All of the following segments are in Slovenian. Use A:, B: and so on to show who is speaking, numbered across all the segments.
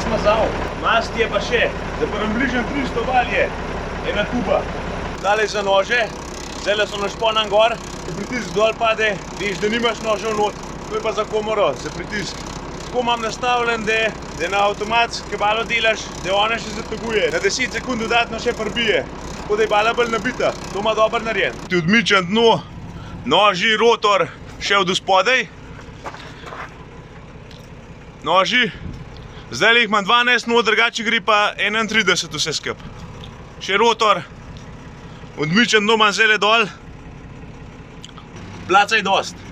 A: smazal. Mast je pa še, za približno 300 bal je ena kuba. Tale za nože, zdaj so našponan gor, ko pritisk dol pade, veš, da nimaš nožev not. To je pa za komoro, za pritisk. Tako imam nastavljen, da na avtomat, ki balo delaš, da ona še zateguje. Na 10 sekund dodatno še prbije, tako da je bala bolj nabita. To ima dober narejen. Ti odmičen dno, noži, rotor, še od spodaj. Noži. Zdaj jih imam 12 not, drugače gre pa 31 vse skup. Še rotor, odmičen dno imam zdaj dol. Placa je dost.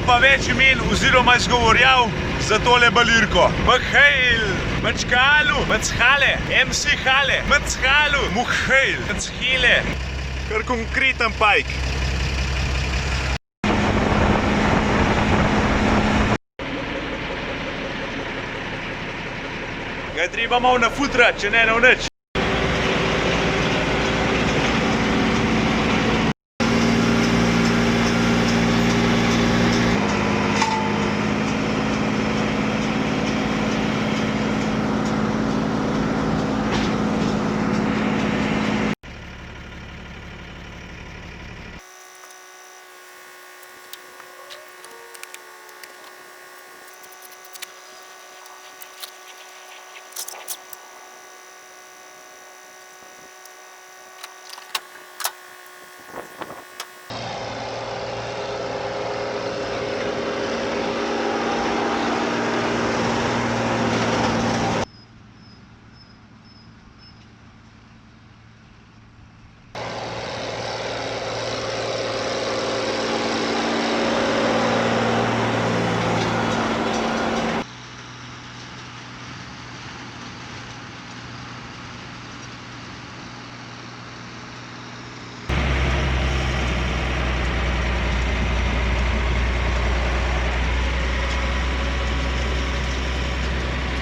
A: Pa več imen oziroma izgovorjav za tole balirko. Mchejl, Mčkalu, Mchale, MC Hale, Mchalu, Muhejl, Mchile. Kar konkreten pajk. Ga je treba malo nafutrati, če ne na nič.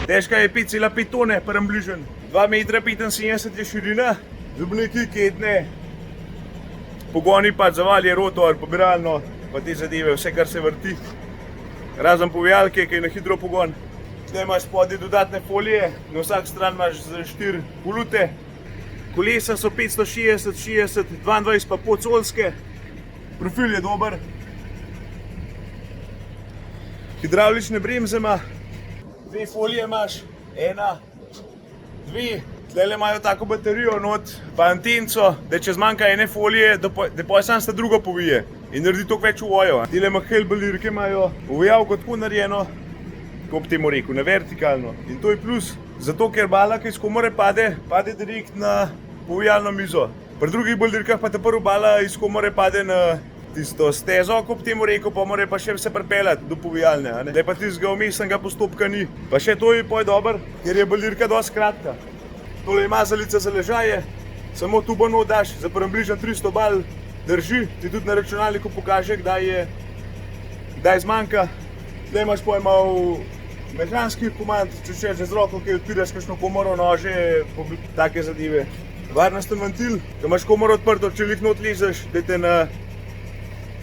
A: Težka je 5,5 tone, približno 2,75 m je širina, zubniki ketne, pogoni pa zavalje, rotor, pobiralno, pa te zadeve, vse kar se vrti. Razen povijalke, ki je na hidro pogon. Zdaj imaš spodaj dodatne folije, na vsak stran imaš 4 kolute. Kolesa so 560, 60, 22 pa podsolske, profil je dober. Hidravlične bremze ima. 2 folije imaš, 1, 2, tlele imajo tako baterijo not, pa antenco, da če zmanjka ene folije, da pa sam sta drugo povije in naredi toliko več uvojo. Tile Mchejl balirke imajo uvijavko tako narejeno, kako bi temu rekel, na vertikalno. In to je plus, zato ker bala, ki iz komore pade direkt na povijalno mizo. Pri drugih balirkah pa ta prva bala iz komore pade na tisto stezo, ko bi temu rekel, pa mora pa še se pripeljati do povijalne. Zdaj pa tistega vmesnega postopka ni. Pa še to je poj dober, ker je balirka dosti kratka. Tole je mazalica za ležaje, samo tubo not daš, za približno 300 bal drži, ti tudi na računalniku pokaže, kdaj zmanjka. Zdaj imaš poj malo mehanskih komand, če še z roko, ki odpiraš kakšno komoro, nože, take zadeve. Varnosten ventil, ko imaš komoro odprto, če lik not lezeš, da te na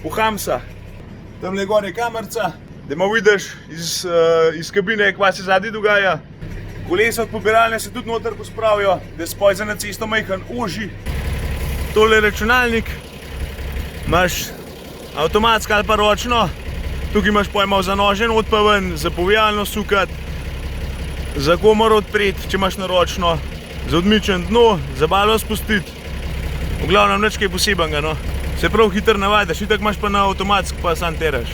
A: pohamsa. Tamle gor je kamerca, da malo vidiš iz kabine, kva se zadnji dogaja. Kolesa od pobiralne se tudi noter pospravijo, da spoj za na cesto majhen oži. Tole je računalnik, imaš avtomatsko ali pa ročno. Tukaj imaš poj malo za nože not pa ven, za povijalno sukati. za gomor odpreti, če imaš naročno, za odmičen dno, za balo spustiti. V glavnem nič kaj posebenega, no. Se prav hitro navadiš, itak imaš pa na avtomatsk, pa sam teraš.